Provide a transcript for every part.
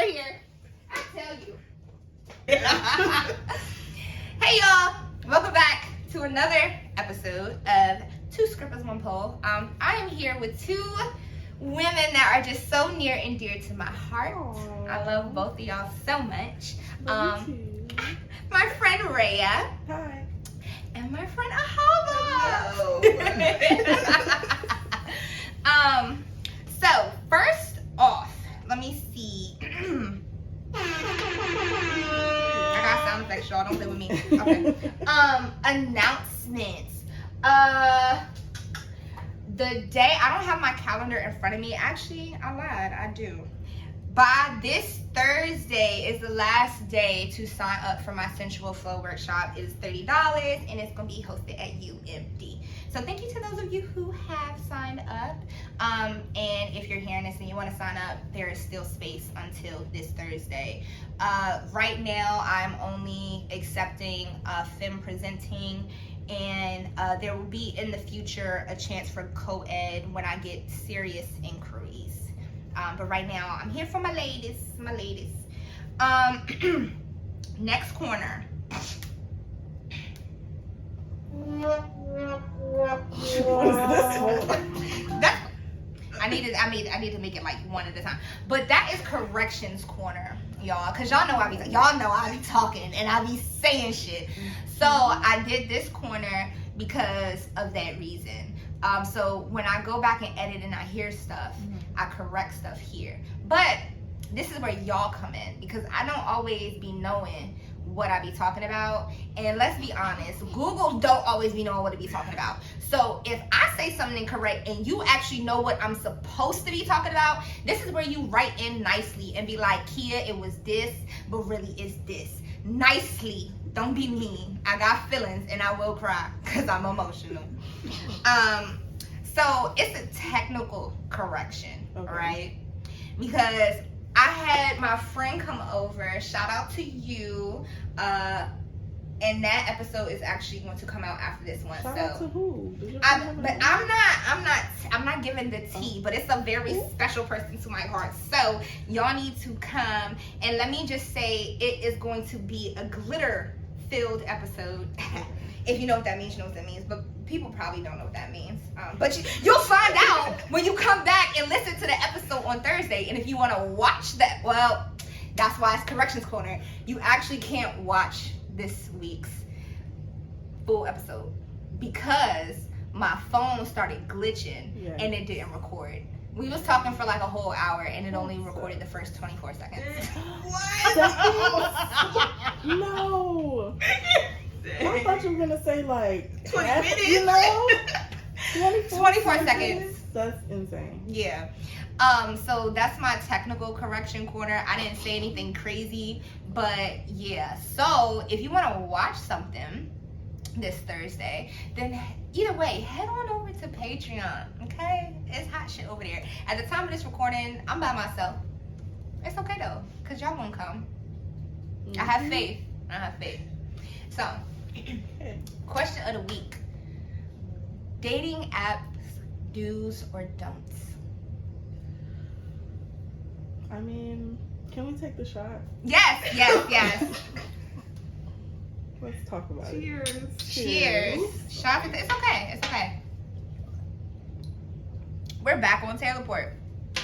over here. I tell you. Hey y'all, welcome back to another episode of Two Scrippers One Pole. I am here with two women that are just so near and dear to my heart. Aww. I love both of y'all so much. Love you too. My friend Rhea. Hi. And my friend Ahava. So first off, let me see. I got sound effects, y'all. Don't play with me. Okay. Announcements. The day, I don't have my calendar in front of me. Actually, I lied. I do. By this Thursday is the last day to sign up for my Sensual Flow workshop. It is $30 and it's going to be hosted at UMD. So thank you to those of you who have signed up. And if you're hearing this and you want to sign up, there is still space until this Thursday. Right now, I'm only accepting femme presenting, and there will be in the future a chance for co-ed when I get serious inquiries. But right now, I'm here for my ladies. Next corner. I need to make it like one at a time. But that is corrections corner, y'all. Cause y'all know I be talking and I be saying shit. So I did this corner because of that reason. So when I go back and edit and I hear stuff, I correct stuff here. But this is where y'all come in, because I don't always be knowing what I be talking about. And let's be honest, Google don't always be knowing what to be talking about. So if I say something incorrect and you actually know what I'm supposed to be talking about, this is where you write in nicely and be like, Kia, it was this, but really it's this. Nicely. Don't be mean. I got feelings and I will cry because I'm emotional. So it's a technical correction, right? Because I had my friend come over. Shout out to you. And that episode is actually going to come out after this one. Shout out to who? I'm not giving the tea, but it's a very special person to my heart. So y'all need to come, and let me just say it is going to be a glitter-filled episode. If you know what that means, you know what that means. But people probably don't know what that means. But you'll find out when you come back and listen to the episode on Thursday. And if you want to watch that, well, that's why it's Corrections Corner. You actually can't watch this week's full episode because my phone started glitching and it didn't record. We was talking for like a whole hour and it only recorded the first 24 seconds. What? No. I thought you were gonna say like 20 minutes. You know, 24 seconds. That's insane. Yeah. So that's my technical correction corner. I didn't say anything crazy, but yeah. So if you want to watch something this Thursday, then either way, head on over to Patreon. Okay, it's hot shit over there. At the time of this recording, I'm by myself. It's okay though, cause y'all won't come. I have faith. So, question of the week: dating apps, do's or don'ts? I mean, can we take the shot? Yes. Let's talk about it. Cheers. Shot. It's okay. We're back on Taylorport.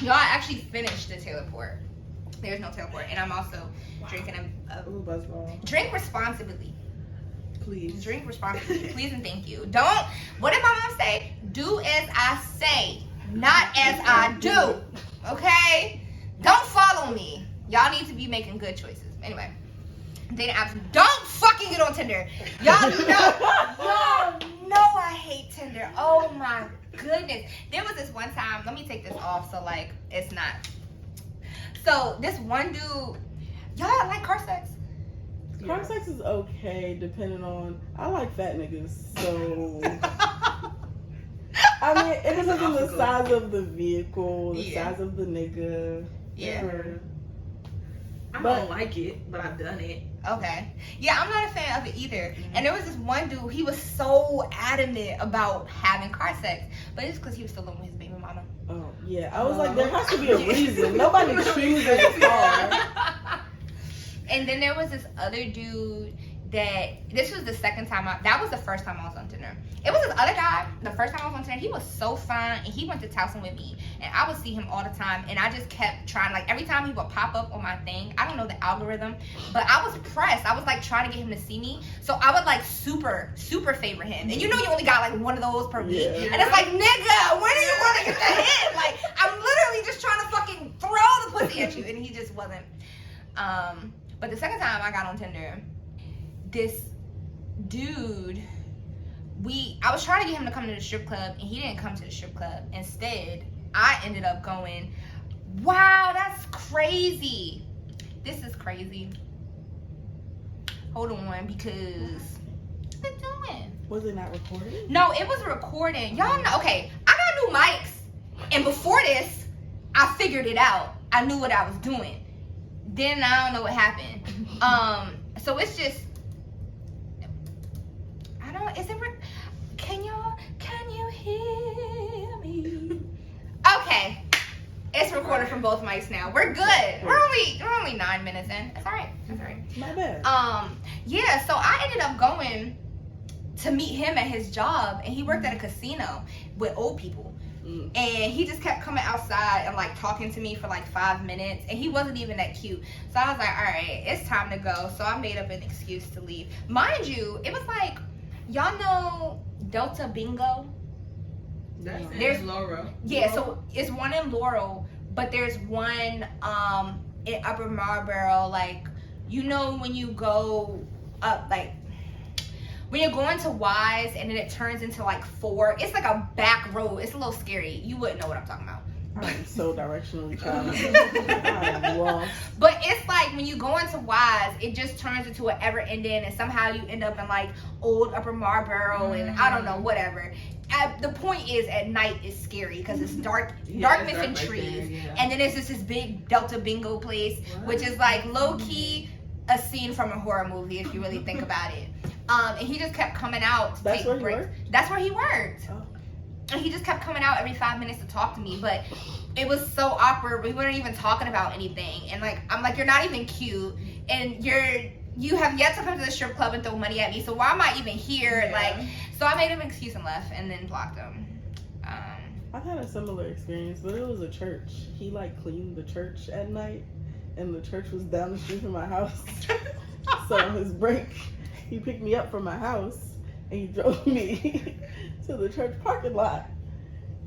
Y'all, I actually finished the Taylorport. There's no Taylorport, and I'm also drinking a Buzzball. Drink responsibly. Please. Drink responsibly. Please and thank you. Don't. What did my mom say? Do as I say, not as I do. Okay. Don't follow me. Y'all need to be making good choices. Anyway, dating apps. Don't fucking get on Tinder. Y'all know I hate Tinder. Oh my goodness. There was this one time. Let me take this off so like it's not. So this one dude. Y'all like car sex? Car sex is okay, depending on. I like fat niggas, so. I mean, it depends on the size of the vehicle, the size of the nigga. Yeah. I don't like it, but I've done it. Okay. Yeah, I'm not a fan of it either. And there was this one dude, he was so adamant about having car sex, but it's because he was still living with his baby mama. Oh, Yeah, I was like, there has to be a reason. Nobody chooses a car. And then there was this other dude this was the second time that was the first time I was on Tinder. It was this other guy, the first time I was on Tinder, he was so fun, and he went to Towson with me, and I would see him all the time, and I just kept trying, like, every time he would pop up on my thing, I don't know the algorithm, but I was pressed. I was, like, trying to get him to see me, so I would, like, super favor him, and you know you only got, like, one of those per week, and it's like, nigga, when are you gonna get the hit? Like, I'm literally just trying to fucking throw the pussy at you, and he just wasn't. But the second time I got on Tinder, this dude, I was trying to get him to come to the strip club, and he didn't come to the strip club. Instead, I ended up going. Wow, that's crazy. This is crazy. Hold on, because what are you doing? Was it not recorded? No, it was recording. Y'all know, okay, I got new mics, and before this, I figured it out. I knew what I was doing. Then I don't know what happened. So it's just, can you hear me? Okay, it's recorded from both mics now. We're good. We're only 9 minutes in. It's all right. My bad. Yeah. So I ended up going to meet him at his job, and he worked at a casino with old people. And he just kept coming outside and like talking to me for like 5 minutes, and he wasn't even that cute. So I was like, all right, it's time to go. So I made up an excuse to leave. Mind you, it was like, y'all know Delta Bingo? There's Laurel. Yeah, so it's one in Laurel, but there's one in Upper Marlboro. Like, you know when you go up, like, when you're going to Wise and then it turns into like 4, it's like a back road. It's a little scary. You wouldn't know what I'm talking about. I'm so directionally challenged. I'm lost. But it's like when you go into Wise, it just turns into an ever ending, and somehow you end up in like old Upper Marlboro, and I don't know, whatever. The point is, at night it's scary because it's dark missing trees, and then it's just this big Delta Bingo place, which is like low key a scene from a horror movie if you really think about it. And he just kept coming out to take breaks. That's where he worked. Oh. And he just kept coming out every 5 minutes to talk to me, but it was so awkward. We weren't even talking about anything, and like I'm like, you're not even cute, and you have yet to come to the strip club and throw money at me. So why am I even here? Yeah. Like, so I made him an excuse and left, and then blocked him. I've had a similar experience, but it was a church. He like cleaned the church at night, and the church was down the street from my house. So on his break, he picked me up from my house and he drove me to the church parking lot.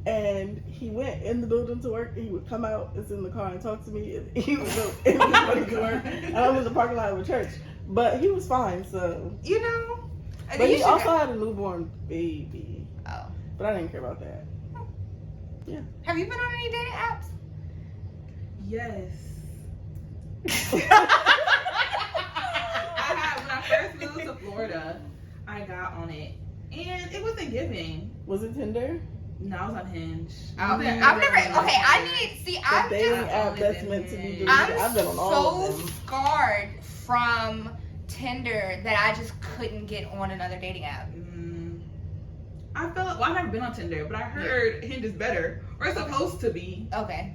And he went in the building to work, and he would come out and sit in the car and talk to me. And he would go in to work, and I was in the parking lot of a church. But he was fine, so. You know? But he also had a newborn baby. Oh. But I didn't care about that. Yeah. Have you been on any dating apps? Yes. When I first moved to Florida, I got on it, and it wasn't giving. Was it Tinder? No, I was on Hinge. I've never. Okay, I'm dating app that's meant to be deleted. I'm I've been on all of so them. scarred from Tinder that I just couldn't get on another dating app. I felt I've never been on Tinder, but I heard Hinge is better, or it's supposed to be. Okay.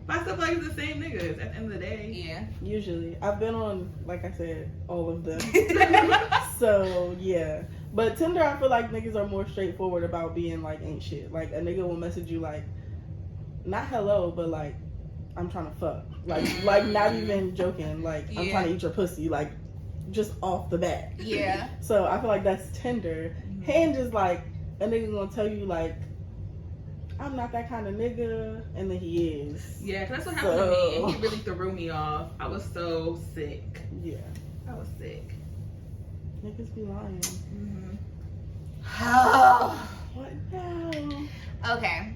But I still feel like it's the same niggas at the end of the day. Yeah. Usually, I've been on, like I said, all of them. So yeah, but Tinder, I feel like niggas are more straightforward about being like ain't shit. Like a nigga will message you like, not hello, but like, I'm trying to fuck. Like not even joking. Like I'm trying to eat your pussy. Like just off the bat. Yeah. So I feel like that's Tinder. Hinge is like a nigga gonna tell you like, I'm not that kind of nigga, and then he is. Yeah, because that's what happened to me, and he really threw me off. I was so sick. Yeah. I was sick. Niggas be lying. Oh. What now? Okay.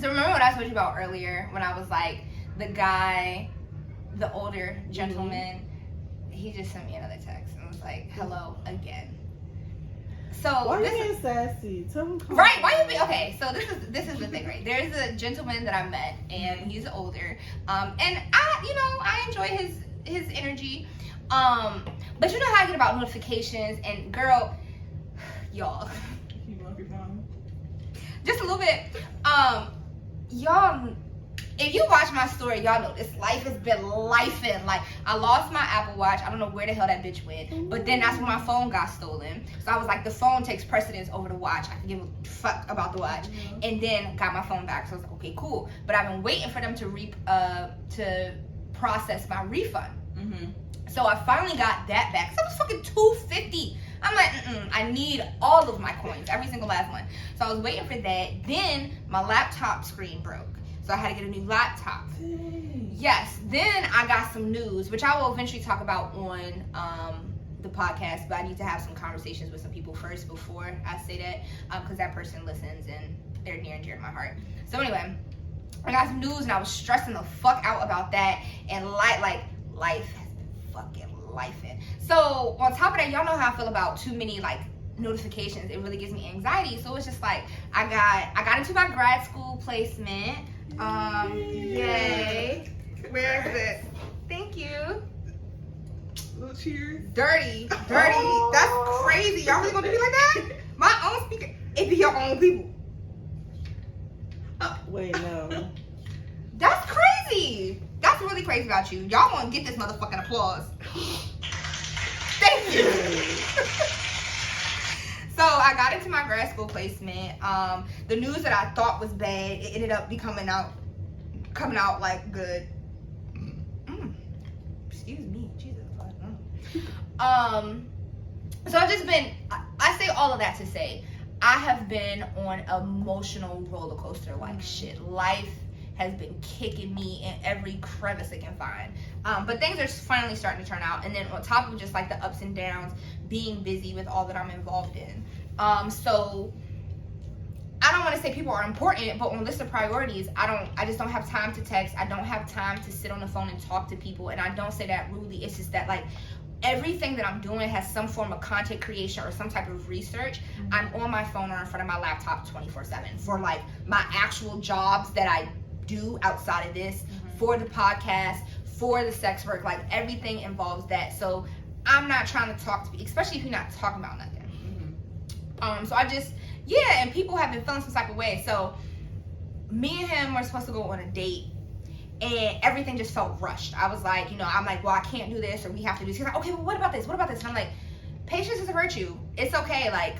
So remember what I told you about earlier when I was like, the guy, the older gentleman, he just sent me another text and was like, hello again. So why are you being sassy? Tell him. Right? Why you be okay? So this is the thing, right? There's a gentleman that I met, and he's older, and I enjoy his energy, but you know how I get about notifications, and girl, y'all, You love your mom. just a little bit, y'all, if you watch my story, y'all know this life has been lifing. Like, I lost my Apple Watch. I don't know where the hell that bitch went. But then that's when my phone got stolen. So I was like, the phone takes precedence over the watch. I can give a fuck about the watch. And then got my phone back. So I was like, okay, cool. But I've been waiting for them to process my refund. So I finally got that back. So it was fucking $250. I'm like, I need all of my coins, every single last one. So I was waiting for that. Then my laptop screen broke. So I had to get a new laptop. Yes. Then I got some news, which I will eventually talk about on the podcast, but I need to have some conversations with some people first before I say that, because that person listens and they're near and dear to my heart. So anyway, I got some news and I was stressing the fuck out about that, and life has been fucking lifing. So on top of that, y'all know how I feel about too many like notifications. It really gives me anxiety. So it's just like I got into my grad school placement. Yay. Where is it? Thank you. Little cheers. Dirty. That's crazy. Y'all really gonna do me like that? My own speaker. It be your own people. Wait, no. That's crazy. That's really crazy about you. Y'all wanna get this motherfucking applause. Thank you. So I got into my grad school placement. The news that I thought was bad, it ended up coming out like good. Excuse me, Jesus. So I've just been. I say all of that to say, I have been on an emotional roller coaster like shit. Life has been kicking me in every crevice it can find. But things are finally starting to turn out. And then on top of just like the ups and downs, being busy with all that I'm involved in. So I don't want to say people are important, but on list of priorities, I just don't have time to text. I don't have time to sit on the phone and talk to people. And I don't say that rudely. It's just that like everything that I'm doing has some form of content creation or some type of research. I'm on my phone or in front of my laptop 24/7 for like my actual jobs that I do outside of this, for the podcast, for the sex work, like everything involves that. So I'm not trying to talk to people, especially if you're not talking about nothing. So I just, and people have been feeling some type of way. So me and him were supposed to go on a date and everything just felt rushed. I was like, I'm like, well, I can't do this, or we have to do this. He's like, okay, well, what about this? And I'm like, patience is a virtue. It's okay. Like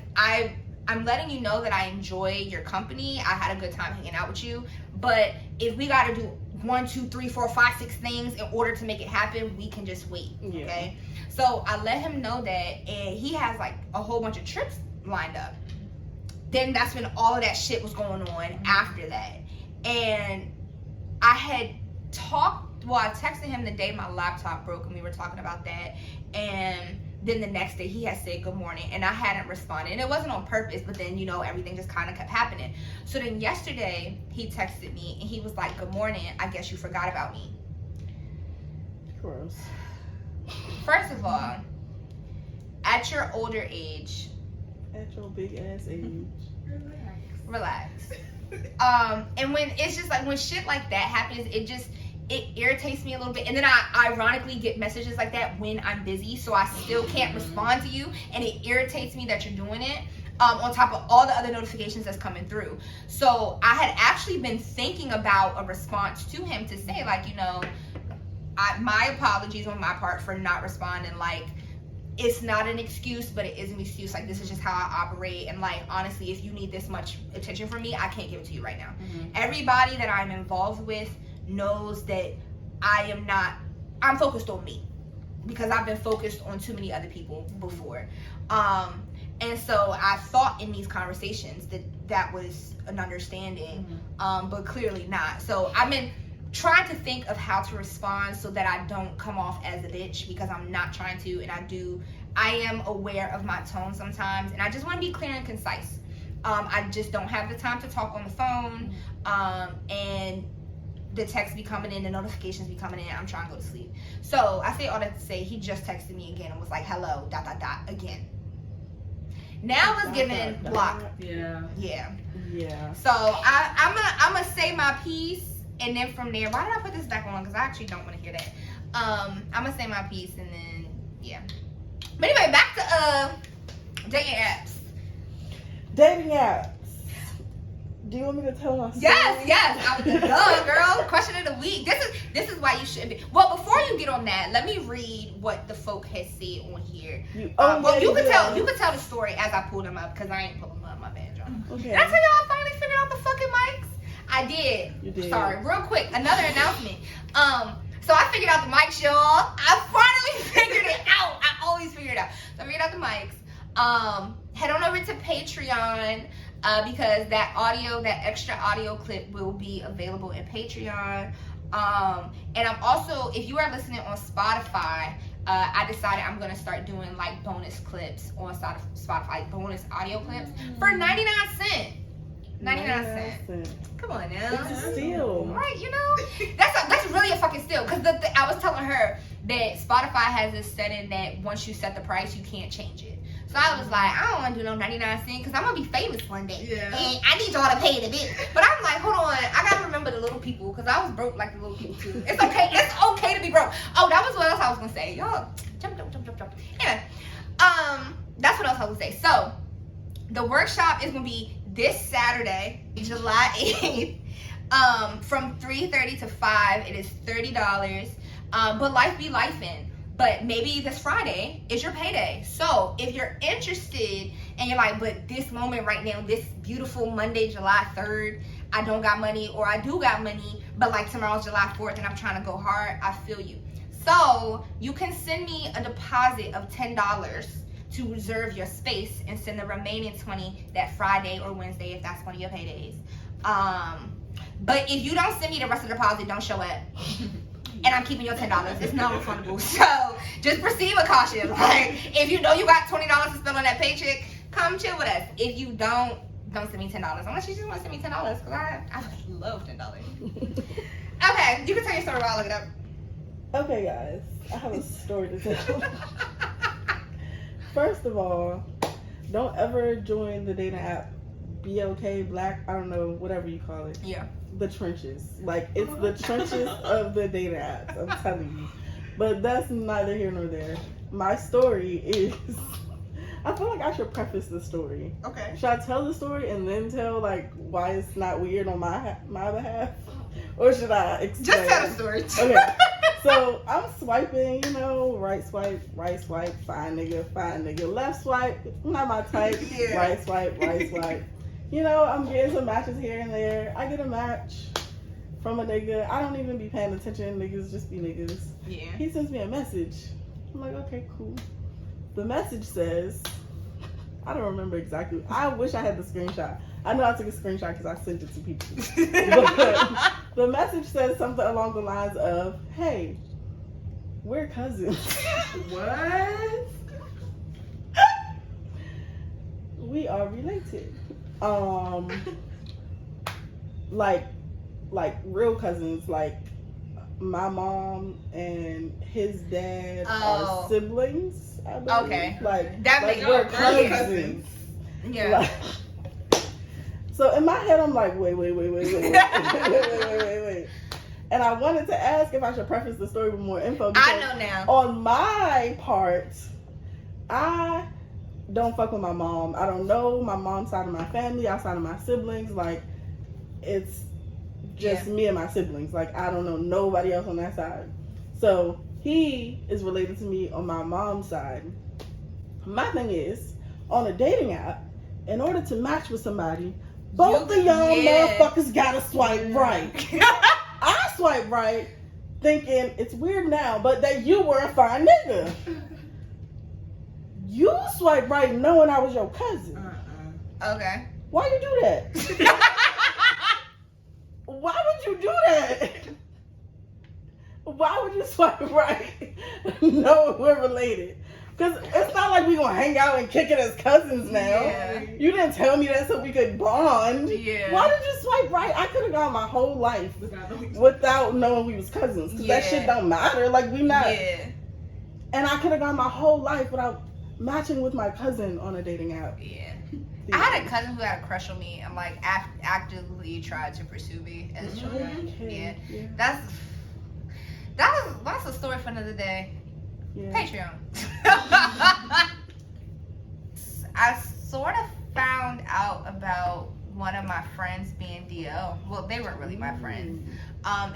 I'm letting you know that I enjoy your company. I had a good time hanging out with you. But if we got to do 1, 2, 3, 4, 5, 6 things in order to make it happen, we can just wait. Okay. So I let him know that, and he has like a whole bunch of trips lined up. Then that's when all of that shit was going on after that. And I had I texted him the day my laptop broke, and we were talking about that. And then the next day he had said good morning, and I hadn't responded. And it wasn't on purpose, but then, everything just kind of kept happening. So then yesterday he texted me and he was like, good morning, I guess you forgot about me. Gross. First of all, at your older age, at your big ass age, relax. And when it's just like when shit like that happens, it irritates me a little bit. And then I ironically get messages like that when I'm busy, so I still can't respond to you, and it irritates me that you're doing it, on top of all the other notifications that's coming through. So I had actually been thinking about a response to him to say like, my apologies on my part for not responding. Like, it's not an excuse, but it is an excuse. Like, this is just how I operate. And like, honestly, if you need this much attention from me, I can't give it to you right now. Everybody that I'm involved with knows that I'm focused on me, because I've been focused on too many other people before. And so I thought in these conversations that was an understanding, but clearly not. So I've been trying to think of how to respond so that I don't come off as a bitch, because I'm not trying to, and I am aware of my tone sometimes, and I just want to be clear and concise. I just don't have the time to talk on the phone, and the texts be coming in, the notifications be coming in, I'm trying to go to sleep. So I say all that to say, he just texted me again and was like, hello, ... again. Now it's giving block. Yeah. So I'm gonna say my piece, and then from there, why did I put this back on? Because I actually don't want to hear that. I'm gonna say my piece, and then But anyway, back to dating apps. Do you want me to tell my story? Yes. I was done, girl. Question of the week. This is why you should be. Well, before you get on that, let me read what the folk has said on here. You can tell the story as I pull them up because I ain't pulling them up. My bad, y'all. Okay. Did I tell y'all I finally figured out the fucking mics? I did. You did. Sorry. Real quick, another announcement. So I figured out the mics, y'all. I finally figured it out. I always figure it out. So I figured out the mics. Head on over to Patreon. Because that extra audio clip will be available in Patreon. And I'm also, if you are listening on Spotify, I decided I'm going to start doing like bonus clips on Spotify, bonus audio clips for 99 cents. 99 cents. Come on now. It's a steal. Right, you know? That's really a fucking steal. Because I was telling her that Spotify has this setting that once you set the price, you can't change it. So I was like, I don't want to do no 99 cents because I'm going to be famous one day. Yeah. And I need y'all to pay the bill. But I'm like, hold on. I got to remember the little people because I was broke like the little people too. It's okay. It's okay to be broke. Oh, that was what else I was going to say. Y'all, jump. Anyway, that's what else I was going to say. So, the workshop is going to be this Saturday, July 8th, from 3:30 to 5. It is $30. But life be lifing. But maybe this Friday is your payday. So if you're interested and you're like, but this moment right now, this beautiful Monday, July 3rd, I don't got money, or I do got money, but like tomorrow's July 4th and I'm trying to go hard, I feel you. So you can send me a deposit of $10 to reserve your space and send the remaining $20 that Friday or Wednesday if that's one of your paydays. But if you don't send me the rest of the deposit, don't show up. And I'm keeping your $10. It's non-refundable. So just proceed with caution. Like, if you know you got $20 to spend on that paycheck, come chill with us. If you don't send me $10. Unless you just want to send me $10, because I love $10. Okay, you can tell your story while I look it up. Okay, guys. I have a story to tell. First of all, don't ever join the dating app BLK, Black, I don't know, whatever you call it. Yeah. The trenches. Like, it's the trenches of the dating apps, I'm telling you. But that's neither here nor there. My story is, I feel like I should preface the story. Okay. Should I tell the story and then tell, like, why it's not weird on my behalf? Or should I explain? Just tell the story. Okay. So, I'm swiping, you know, right swipe, fine nigga. Left swipe, not my type. Yeah. Right swipe. You know, I'm getting some matches here and there. I get a match from a nigga. I don't even be paying attention. Niggas just be niggas. Yeah. He sends me a message. I'm like, okay, cool. The message says, I don't remember exactly. I wish I had the screenshot. I know I took a screenshot because I sent it to people. But the message says something along the lines of, hey, we're cousins. What? We are related. Like real cousins, like my mom and his dad are siblings, I believe. Okay. Like we're cousins. Yeah. Like, so in my head I'm like, wait. And I wanted to ask if I should preface the story with more info. I know now. On my part, I don't fuck with my mom. I don't know my mom's side of my family, outside of my siblings. Like, it's just me and my siblings. Like, I don't know nobody else on that side. So, he is related to me on my mom's side. My thing is, on a dating app, in order to match with somebody, both of y'all motherfuckers gotta swipe right. I swipe right, thinking it's weird now, but that you were a fine nigga. You swipe right knowing I was your cousin. Okay. Why you do that? Why would you do that? Why would you swipe right knowing we're related? Because it's not like we gonna hang out and kick it as cousins now. Yeah. You didn't tell me that so we could bond. Yeah. Why did you swipe right? I could have gone my whole life without knowing we was cousins. Because that shit don't matter. Like, we not. Yeah. And I could have gone my whole life without matching with my cousin on a dating app. Yeah. I had a cousin who had a crush on me and like actively tried to pursue me as children. Okay. Yeah. That's a story for another day. Yeah. Patreon. I sort of found out about one of my friends being DL. Well, they weren't really my friends.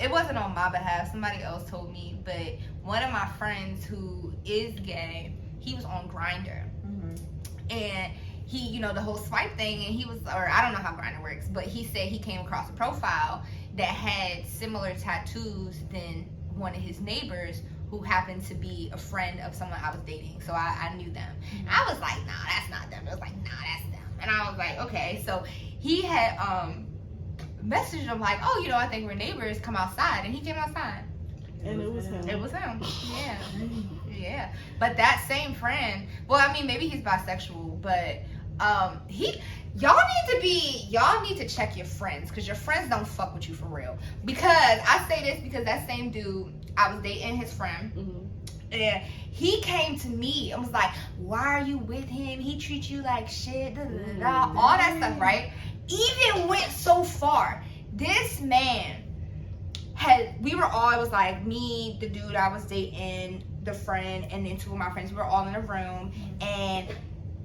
It wasn't on my behalf. Somebody else told me. But one of my friends who is gay, he was on Grindr. And he, you know, the whole swipe thing, and he was, or I don't know how Grindr works, but he said he came across a profile that had similar tattoos than one of his neighbors who happened to be a friend of someone I was dating. So I knew them. I was like, nah, that's not them. It was like, nah, that's them. And I was like, okay. So he had messaged him like, oh, you know, I think we're neighbors, come outside. And he came outside. And it was him. It was him. Yeah. Yeah. But that same friend, well, I mean, maybe he's bisexual, but y'all need to check your friends, because your friends don't fuck with you for real. Because I say this because that same dude, I was dating his friend, and he came to me and was like, why are you with him? He treats you like shit, all that stuff, right? Even went so far. This man it was like me, the dude I was dating, the friend, and then two of my friends. We were all in a room, and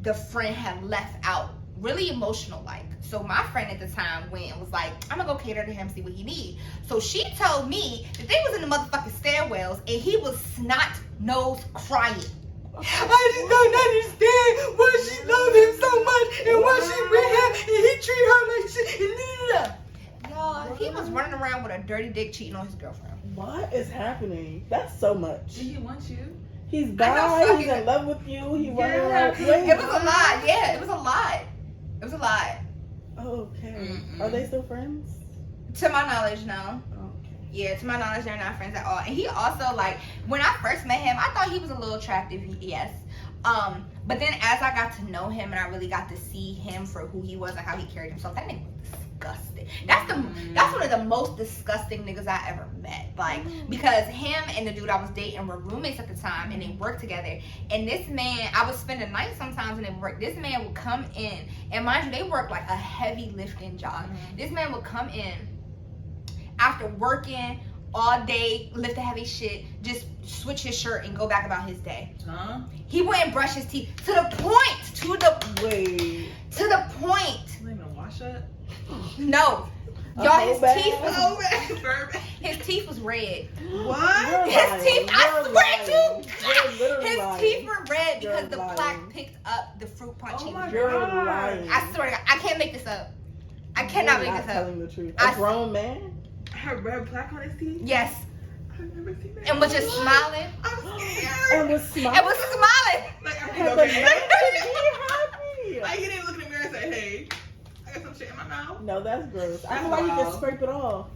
the friend had left out, really emotional like. So my friend at the time went and was like, I'm gonna go cater to him, see what he needs. So she told me that they was in the motherfucking stairwells and he was snot nose crying. I just don't understand why she loved him so much and why she with him and he treat her like shit. Y'all, he was running around with a dirty dick cheating on his girlfriend. What is happening? That's so much. Did he want you? He's bi, he's in love with you, he running around. It was a lot, yeah, it was a lot. It was a lot. Okay. Are they still friends? To my knowledge, no. Okay. Yeah, to my knowledge, they're not friends at all. And he also, like, when I first met him, I thought he was a little attractive, yes. But then as I got to know him and I really got to see him for who he was and how he carried himself, that nigga was disgusting. That's one of the most disgusting niggas I ever met. Like, because him and the dude I was dating were roommates at the time and they worked together. And this man, I would spend the night sometimes and they work. This man would come in, and mind you, they work like a heavy lifting job. This man would come in after working all day, lift the heavy shit, just switch his shirt and go back about his day. He wouldn't brush his teeth to the point. To the point. You even wash it? No. Y'all, his teeth was His teeth was red. What? His teeth, I swear to You're God, his lying. teeth were red because You're the lying. plaque picked up the fruit punch. Oh my You're God. lying. I swear to God, I can't make this up. I cannot You're make not this up. telling the truth. A grown man? Had red plaque on his teeth? Yes, I've never seen that. and was just smiling. I'm scared. And was smiling? It was smiling. Like, I'm Had okay. the nerve to be happy. Like, he didn't look in the mirror and say, hey, I got some shit in my mouth. No, that's gross. I feel That's like you can wild. scrape it off.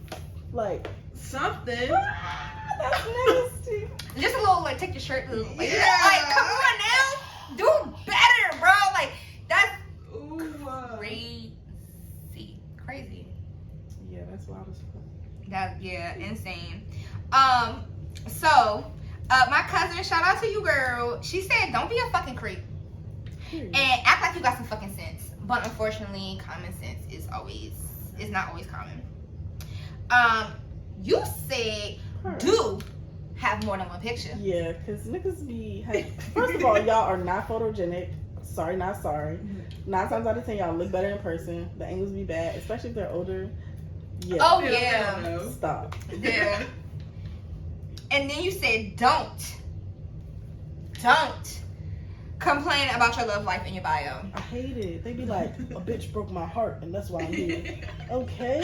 Like, Something. that's nasty. Just a little, like, take your shirt. Like, Yeah. like, come on now. Do better, bro. Like, that's Ooh. crazy. Yeah, that's wild as fuck. Yeah, insane. So my cousin, shout out to you, girl. She said, don't be a fucking creep and act like you got some fucking sense. But unfortunately, common sense is not always common. You said do have more than one picture. Yeah, because niggas first of all, y'all are not photogenic. Sorry, not sorry. 9 times out of 10, y'all look better in person. The angles be bad, especially if they're older. Yeah. Oh yeah. Stop. Yeah. And then you said don't complain about your love life in your bio. I hate it. They be like, a bitch broke my heart, and that's why I'm here. Okay.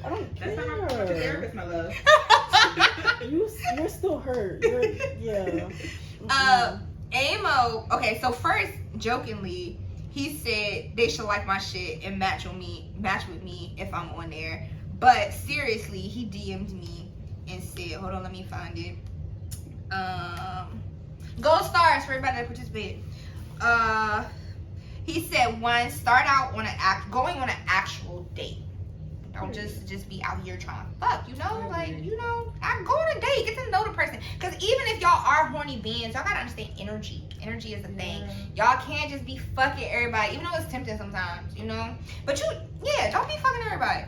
I don't That's not my care. therapist, my love. You're still hurt. Yeah. Amo. Okay, so first, jokingly, he said they should like my shit and match with me if I'm on there. But seriously, he DM'd me and said, hold on, let me find it. Gold stars for everybody that participated. He said, one, start out on going on an actual date. Don't just be out here trying to fuck, you know? Like, you know, go on a date, get to know the person. Because even if y'all are horny beings, y'all gotta understand energy. Energy is a thing. Y'all can't just be fucking everybody, even though it's tempting sometimes, you know? But don't be fucking everybody.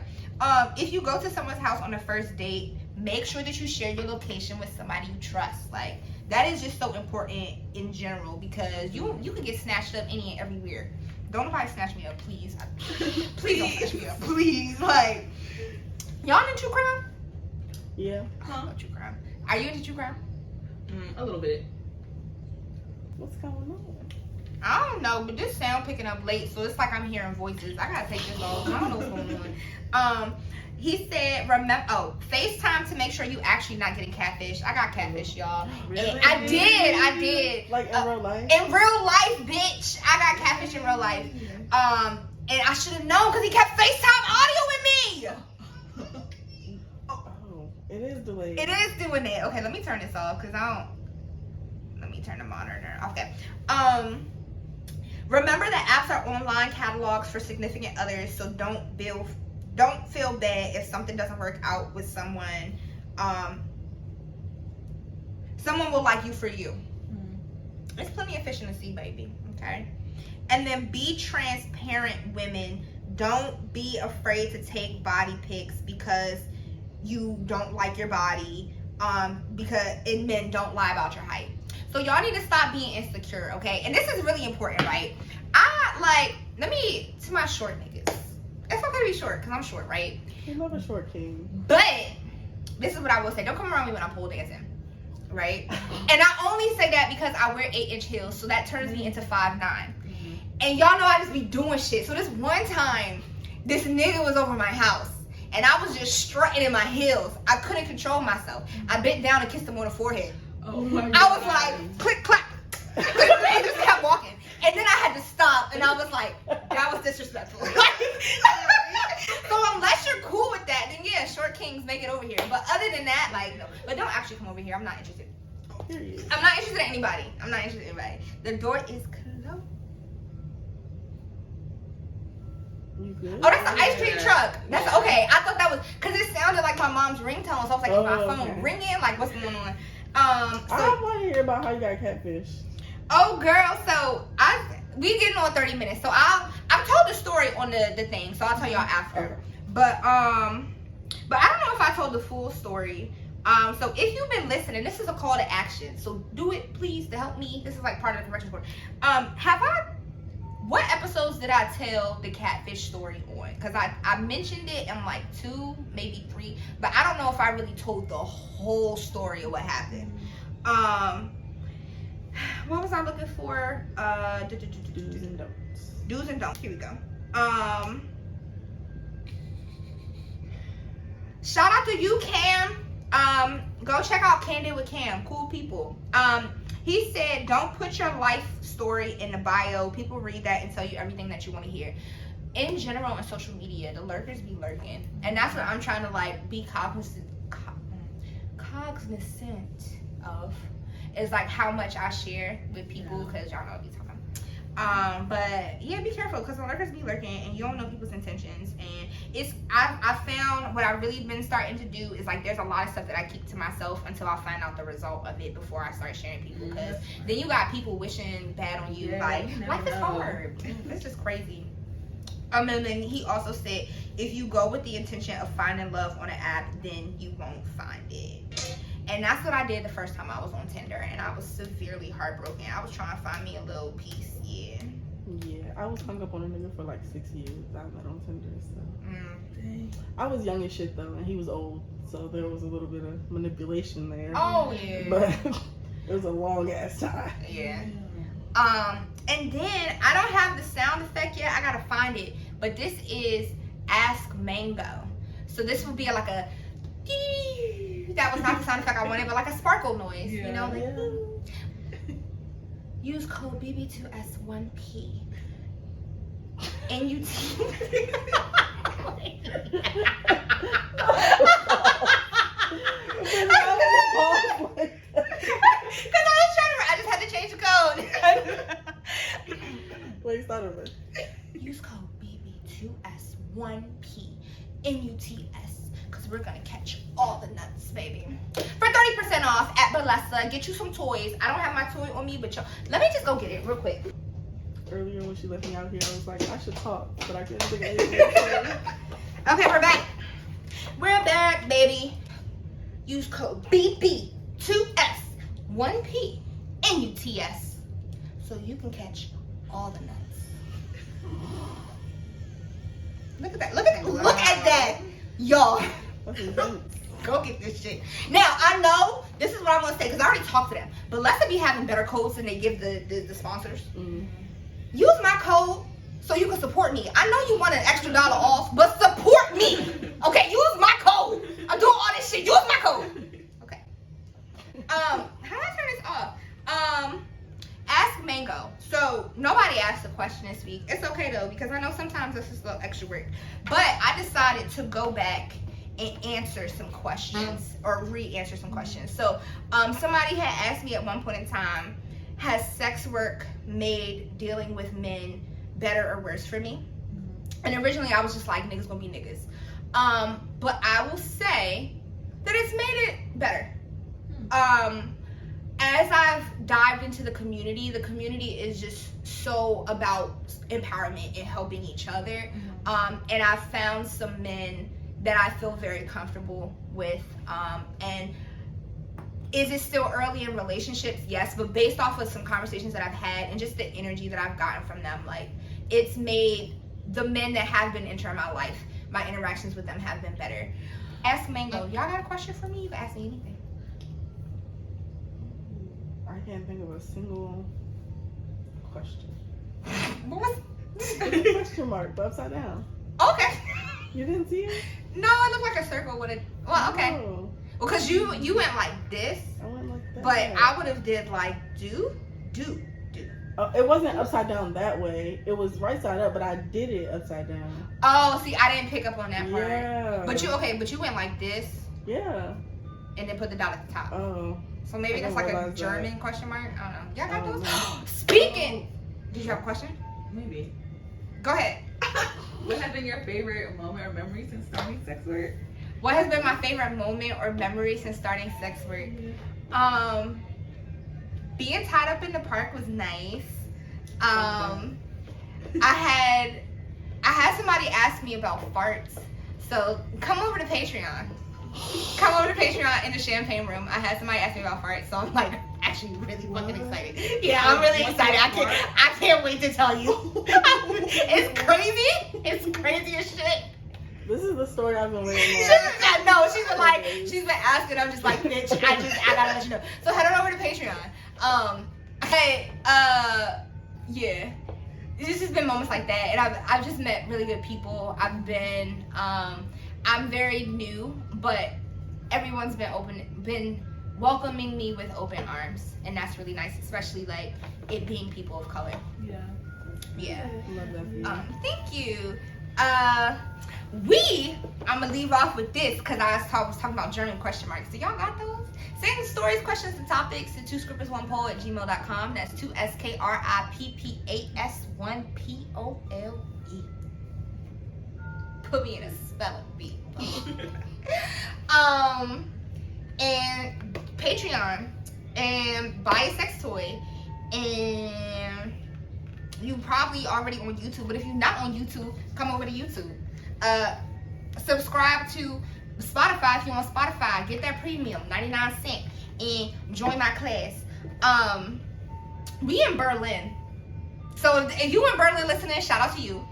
If you go to someone's house on the first date, make sure that you share your location with somebody you trust. Like, that is just so important in general, because you can get snatched up any and everywhere. Don't nobody snatch me up, please. Please don't snatch me up, please. Like, y'all into true crime? Yeah. I love true crime. Are you into true crime? A little bit. What's going on? I don't know, but this sound picking up late, so it's like I'm hearing voices. I gotta take this off. I don't know what's going on. He said, FaceTime to make sure you actually not getting catfish. I got catfish, y'all. Really? And I did. Like in real life? In real life, bitch. I got catfish in real life. And I should have known because he kept FaceTime audio with me. Oh, it is delayed. It is doing it. Okay, let me turn this off because let me turn the monitor off. Okay. Remember that apps are online catalogs for significant others, so don't feel bad if something doesn't work out with someone. Someone will like you for you. There's plenty of fish in the sea, baby. Okay. And then be transparent, women. Don't be afraid to take body pics because you don't like your body. And men don't lie about your height. So y'all need to stop being insecure, okay? And this is really important, right? To my short niggas. It's okay to be short, because I'm short, right? You love a short king. But, this is what I will say. Don't come around me when I'm pole dancing, right? And I only say that because I wear 8-inch heels, so that turns me into 5'9". And y'all know I just be doing shit. So this one time, this nigga was over my house, and I was just strutting in my heels. I couldn't control myself. I bent down and kissed him on the forehead. Oh my God. I was like, click, clack. And just kept walking. And then I had to stop, and I was like, that was disrespectful. So unless you're cool with that, then yeah, short kings make it over here. But other than that, like, no. But don't actually come over here. I'm not interested. Period. I'm not interested in anybody. The door is closed. You good? Oh, that's an ice cream truck. That's okay. I thought that was because it sounded like my mom's ringtone. So I was like, is my phone ringing? Like, what's going on? I want to hear about how you got catfish. Oh, girl. So we getting on 30 minutes. So I've told the story on the thing. So I'll tell y'all after. Okay. But I don't know if I told the full story. So if you've been listening, this is a call to action. So do it, please, to help me. This is like part of the correction board. What episodes did I tell the catfish story on? Because I mentioned it in like 2, maybe 3, but I don't know if I really told the whole story of what happened. What was I looking for? Do's and don'ts. Do's and don'ts. Here we go. Shout out to you, Cam. Go check out Candid with Cam. Cool people. He said, don't put your life story in the bio. People read that and tell you everything that you want to hear. In general, on social media, the lurkers be lurking. And that's what I'm trying to like be cognizant of. Is like how much I share with people, because y'all know what I'm talking. But yeah, be careful, because the lurkers be lurking and you don't know people's intentions. And I found what I've really been starting to do is like there's a lot of stuff that I keep to myself until I find out the result of it before I start sharing people, because then you got people wishing bad on you. Like, life is hard. It's just crazy. And then he also said, if you go with the intention of finding love on an app, then you won't find it. And that's what I did the first time I was on Tinder, and I was severely heartbroken. I was trying to find me a little piece, yeah. Yeah, I was hung up on a nigga for like 6 years. I met on Tinder, so. I was young as shit though, and he was old, so there was a little bit of manipulation there. Oh yeah. But it was a long ass time. Yeah. And then I don't have the sound effect yet. I gotta find it. But this is Ask Mango. So this would be like a. That was not the sound effect I wanted, but like a sparkle noise, you know, like use code BB2S1P. NUT. Because I just had to change the code. Wait, start over. Use code BB2S1P. NUTS. Because we're going to catch all the nuts, baby. For 30% off at Balesa, get you some toys. I don't have my toy on me, but let me just go get it real quick. Earlier when she left me out here, I was like, I should talk, but I couldn't think of anything to say. Okay, we're back. We're back, baby. Use code BB2S1P NUTS so you can catch all the nuts. Look at that. Look at that. Look at that. Y'all. That's intense. Go get this shit. Now, I know this is what I'm going to say because I already talked to them. But let's say be having better codes than they give the sponsors. Mm. Use my code so you can support me. I know you want an extra $1 off, but support me. Okay, use my code. I'm doing all this shit. Use my code. Okay. How do I turn this off? Ask Mango. So nobody asked a question this week. It's okay though because I know sometimes this is a little extra work. But I decided to go back and answer some questions or re-answer some questions. So somebody had asked me at one point in time, has sex work made dealing with men better or worse for me? And originally I was just like, niggas gonna be niggas. But I will say that it's made it better. As I've dived into the community is just so about empowerment and helping each other. And I've found some men that I feel very comfortable with. And is it still early in relationships? Yes, but based off of some conversations that I've had and just the energy that I've gotten from them, like it's made the men that have been entering my life, my interactions with them have been better. Ask Mango, y'all got a question for me? You can ask me anything. I can't think of a single question. What was It's a question mark, but upside down. Okay. You didn't see it? No, it looked like a circle with a. Well, okay. No, Well, cause you went like this, I went like that. but I would have did like do. It wasn't upside down that way. It was right side up, but I did it upside down. Oh, see, I didn't pick up on that part. Yeah. But you went like this, Yeah. and then put the dot at the top. Oh. So maybe I that's didn't like a realize German that. question mark. I don't know. Y'all got Oh, those? no. Speaking. Did you have a question? Maybe. Go ahead. What has been your favorite moment or memory since starting sex work? What has been my favorite moment or memory since starting sex work? Being tied up in the park was nice. I had somebody ask me about farts. So come over to Patreon. Come over to Patreon in the champagne room. I had somebody ask me about farts, so I'm like actually really fucking excited. Yeah, I'm really excited. I can't wait to tell you. It's crazy. It's crazy as shit. This is the story I've been waiting She's on. been asking. I'm just like, bitch, I gotta let you know. So head on over to Patreon. Yeah. It's just been moments like that, and I've just met really good people. I'm very new, but everyone's been welcoming me with open arms, and that's really nice, especially like it being people of color. Yeah. Love that for you. Thank you. I'm gonna leave off with this because I was talking about German question marks. So y'all got those? Send stories, questions, and topics to 2scrippers1pole@gmail.com. That's 2SKRIPPAS1POLE. Put me in a spelling bee. And Patreon, and buy a sex toy, and you probably already on YouTube, but if you're not on YouTube, come over to YouTube. Subscribe to Spotify if you're on Spotify. Get that premium, 99 cents, and join my class. We in Berlin. So if you in Berlin listening, shout out to you.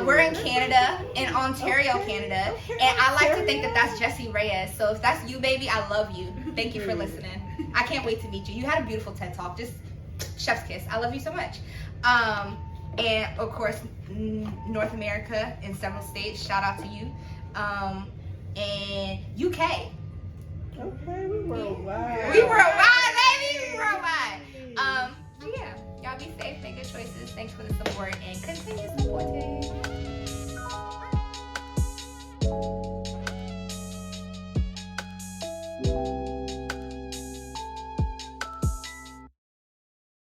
We're in Canada, in Ontario, Canada, and I like to think that that's Jessie Reyes. So if that's you, baby, I love you. Thank you for listening. I can't wait to meet you. You had a beautiful TED Talk. Just chef's kiss. I love you so much. And of course, North America in several states. Shout out to you. And UK. Okay, we worldwide. We worldwide.